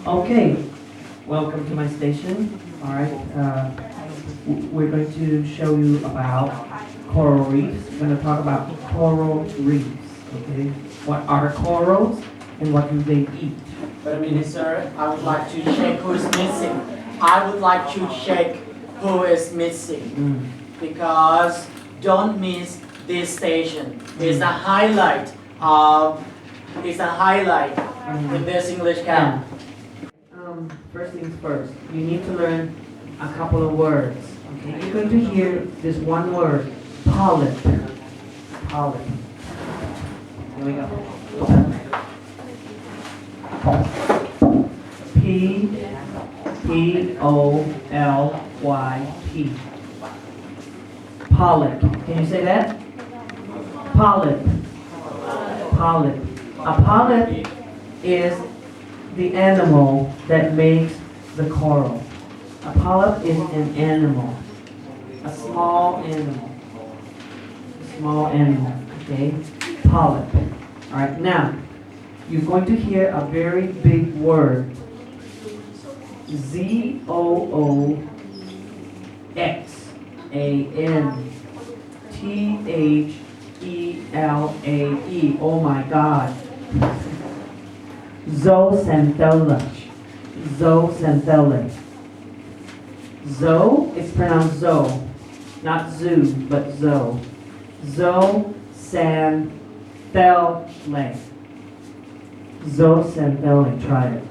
Okay, welcome to my station. All right, we're going to show you about coral reefs. We're going to talk about coral reefs. Okay, what are corals and what do they eat? Wait a minute, sir. I would like to check who is missing. I would like to check who is missing because don't miss this station. It's the highlight of. It's a highlight in this English camp. First things first, you need to learn a couple of words. Okay, you're going to hear this one word, polyp. Polyp. Here we go. P-O-L-Y-P. Polyp. Can you say that? Polyp. Polyp. A polyp is the animal that makes the coral. A polyp is an animal. A small animal. A small animal. Okay? Polyp. Alright, now, you're going to hear a very big word. zooxanthellae. Oh my God. Zooxanthellae. Zooxanthellae. Zo, it's pronounced zo. Not zoo, but zo. Zooxanthellae. Zooxanthellae. Try it.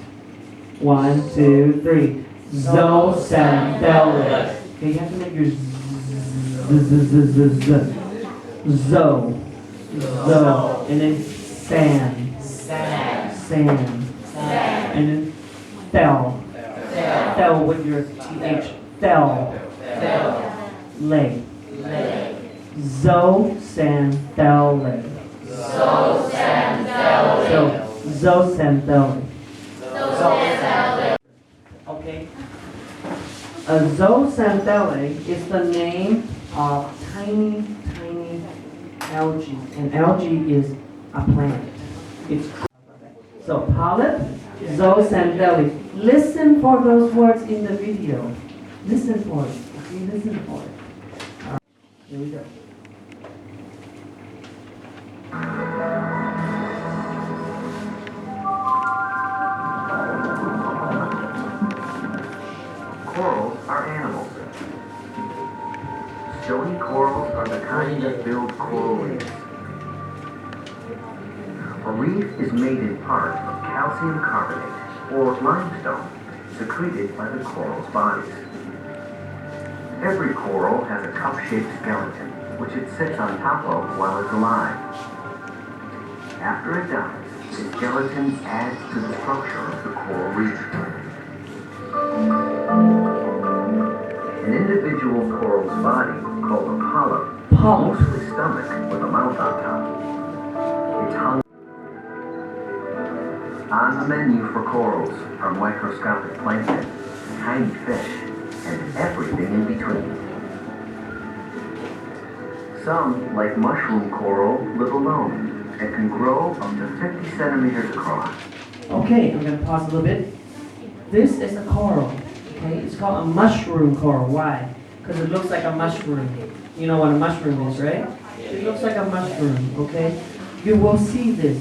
1, 2, 3. Zooxanthellae. Okay, you have to make your zo. Zo. And then sand. Sand. And then fell. Fell with your th. Fell. Lay. Zooxanthellae. Zooxanthellae. Okay. A zooxanthellae is the name of tiny algae. And algae is a plant. It's so polyp, zooxanthellae. Listen for those words in the video. Listen for it. Okay, listen for it. All right, here we go. Corals are animals. Stony corals are the kind that build coral reefs. A reef is made in part of calcium carbonate or limestone secreted by the coral's bodies. Every coral has a cup-shaped skeleton, which it sits on top of while it's alive. After it dies, the skeleton adds to the structure of the coral reef. An individual coral's body, called a polyp, mostly stomach with a mouth on top. It's hung. On the menu for corals are microscopic plankton, tiny fish, and everything in between. Some, like mushroom coral, live alone and can grow up to 50 centimeters across. Okay, I'm going to pause a little bit. This is a coral. Okay, it's called a mushroom coral. Why? Because it looks like a mushroom. You know what a mushroom is, right? It looks like a mushroom, okay? You will see this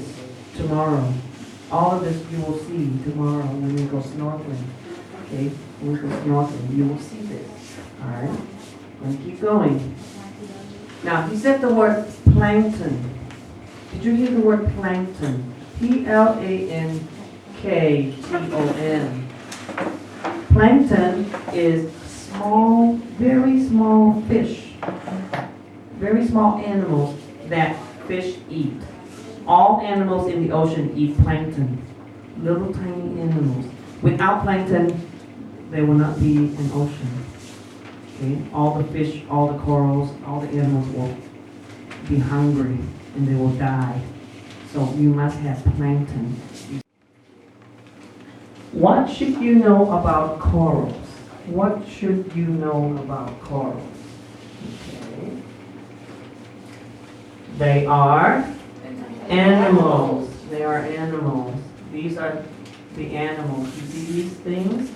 tomorrow. All of this you will see tomorrow when we go snorkeling. Okay? When we go snorkeling, you will see this. Alright? I'm going to keep going. Now, he said the word plankton. Did you hear the word plankton? Plankton. Plankton is small, very small fish. Very small animals that fish eat. All animals in the ocean eat plankton. Little tiny animals. Without plankton, there will not be an ocean. Okay? All the fish, all the corals, all the animals will be hungry and they will die. So you must have plankton. What should you know about corals? What should you know about corals? Okay. They are animals. They are animals. These are the animals. You see these things?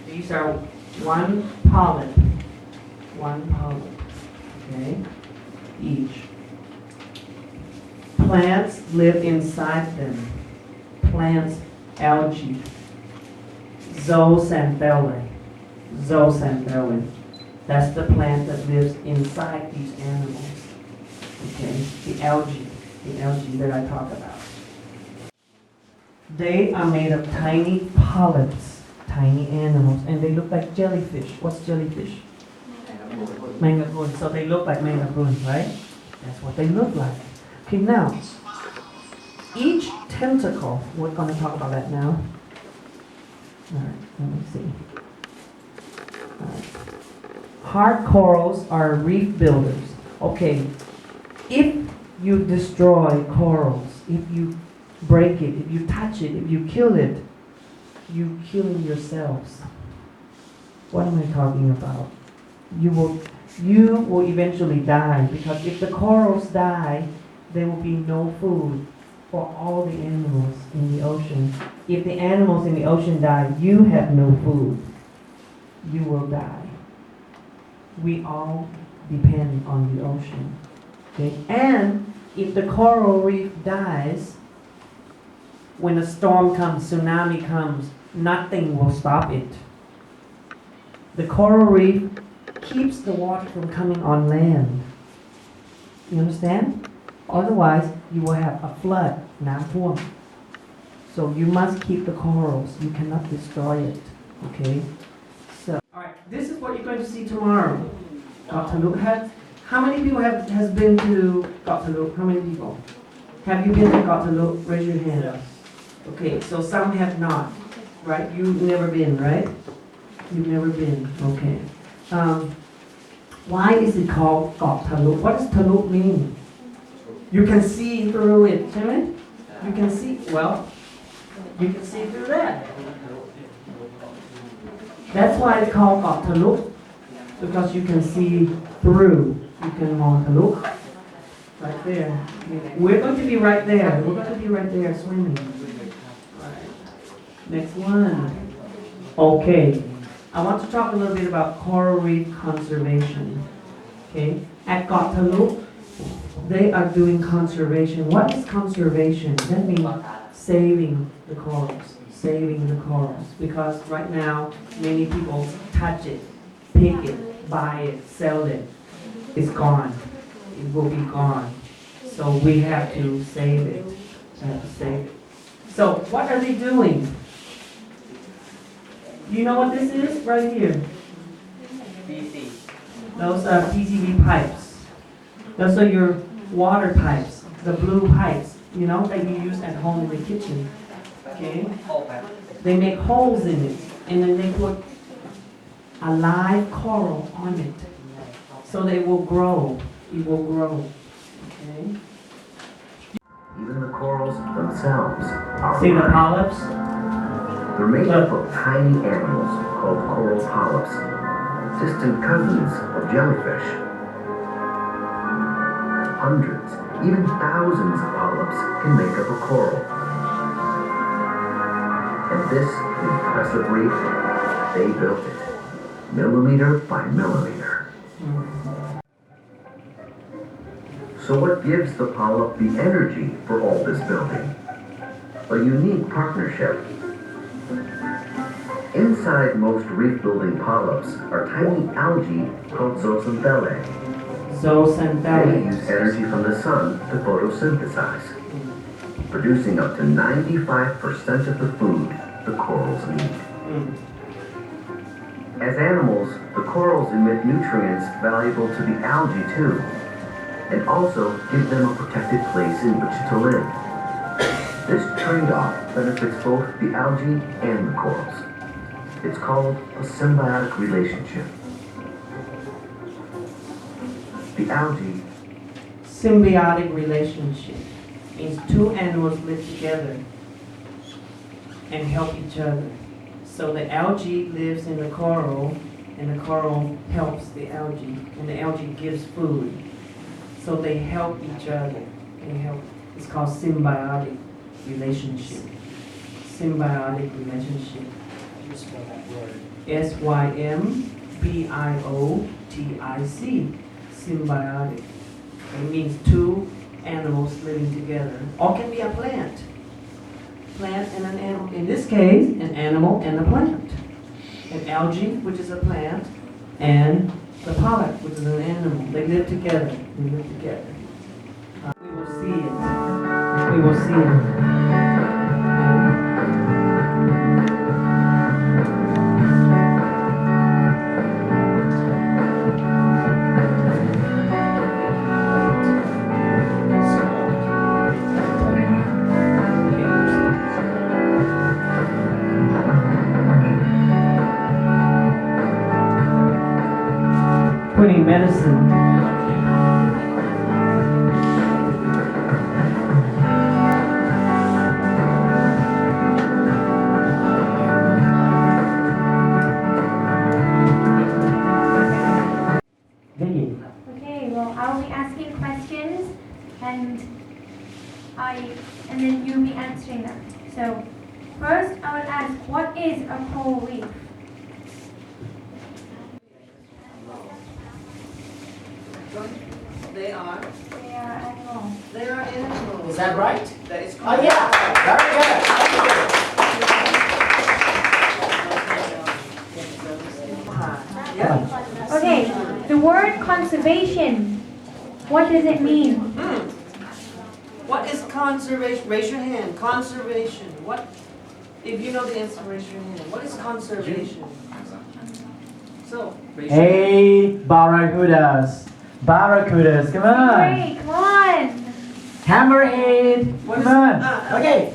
These are one polyp, okay, each. Plants live inside them. Plants, algae, zooxanthellae. That's the plant that lives inside these animals. Okay, the algae that I talk about. They are made of tiny polyps, tiny animals, and they look like jellyfish. What's jellyfish? Mangaboon. So they look like mangaboon, right? That's what they look like. Okay, now, each tentacle, we're going to talk about that now. All right, let me see. All right. Hard corals are reef builders. Okay, if you destroy corals, if you break it, if you touch it, if you kill it, you're killing yourselves. What am I talking about? You will eventually die, because if the corals die, there will be no food for all the animals in the ocean. If the animals in the ocean die, you have no food. You will die. We all depend on the ocean. Okay? And if the coral reef dies, when a storm comes, tsunami comes, nothing will stop it. The coral reef keeps the water from coming on land. You understand? Otherwise, you will have a flood, น้ำท่วม. So you must keep the corals. You cannot destroy it. Okay? So, all right. This is what you're going to see tomorrow. Got to look at. How many people has been to Got to Look? How many people? Have you been to Got to Look? Raise your hand. Yes. Okay, so some have not, right? You've never been, right? You've never been. Okay. Why is it called Got to Look? What does to look mean? You can see through it, right? You can see. Well, you can see through that. That's why it's called Got to Look, because you can see through. You can want to look right there. We're going to be right there. We're going to be right there swimming. Right. Next one. Okay. I want to talk a little bit about coral reef conservation. Okay. At Got to Look, they are doing conservation. What is conservation? That means saving the corals. Saving the corals. Because right now, many people touch it, pick it, buy it, sell it. It's gone. It will be gone. So we have to save it. Save it. So what are they doing? You know what this is right here? PC. Those are PCV pipes. Those are your water pipes, the blue pipes, you know, that you use at home in the kitchen. Okay? They make holes in it, and then they put a live coral on it. So they will grow. It will grow. Okay? Even the corals themselves are See the alive. polyps? They're made up of tiny animals called coral polyps, distant cousins of jellyfish. Hundreds, even thousands of polyps can make up a coral. And this impressive reef, they built it, millimeter by millimeter. So what gives the polyp the energy for all this building? A unique partnership. Inside most reef-building polyps are tiny algae called zooxanthellae. They Zooxanthellae. use energy from the sun to photosynthesize, producing up to 95% of the food the corals need. As animals, the corals emit nutrients valuable to the algae too, and also give them a protected place in which to live. This trade-off benefits both the algae and the corals. It's called a symbiotic relationship. The algae. Symbiotic relationship means two animals live together and help each other. So the algae lives in the coral, and the coral helps the algae, and the algae gives food. So they help each other. They help. It's called symbiotic relationship. symbiotic relationship. You spell that word. symbiotic. Symbiotic. It means two animals living together. Or can be a plant. Plant and an animal. In this case, an animal and a plant. An algae, which is a plant, and the pollock, which is an animal. They live together. We live together. We will see it. We will see it. Putting medicine. Vicky. Okay, well, I'll be asking questions and then you'll be answering them. So, first I will ask, what is a coral reef? They are. They are animals. They are animals. Is that right? That is Oh correct. yeah, very good. Yeah. Okay, the word conservation, what does it mean? What is conservation? Raise your hand. Conservation. What? If you know the answer, raise your hand. What is conservation? So, raise your hand. Hey, barracudas. Barracudas, come on. Great, come on. Hammerhead, What come is- on. Okay.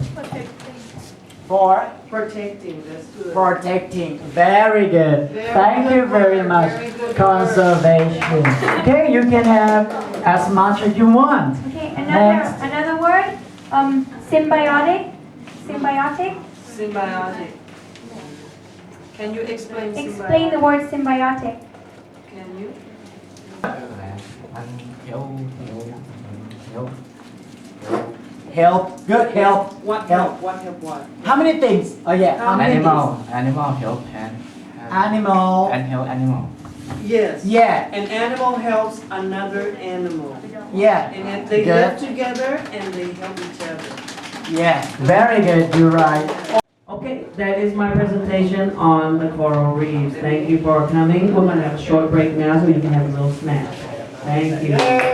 For Protecting. That's good. Protecting, very good. Very Thank good you very word, much. very good Conservation. Okay, you can have as much as you want. Okay, Next. another word, symbiotic. Symbiotic. Symbiotic. Can you explain symbiotic? Explain the word symbiotic. Can you? Help, good help. What Help. help? What help? What? How many things? Oh yeah, how many Animal help things? Animal. and help animal. Yes. Yeah, An animal helps another animal. yeah. And if they Good. live together and they help each other. Yeah, very good, you're right. Okay, that is my presentation on the coral reefs. Thank you for coming. We're going to have a short break now so you can have a little snack. Thank you.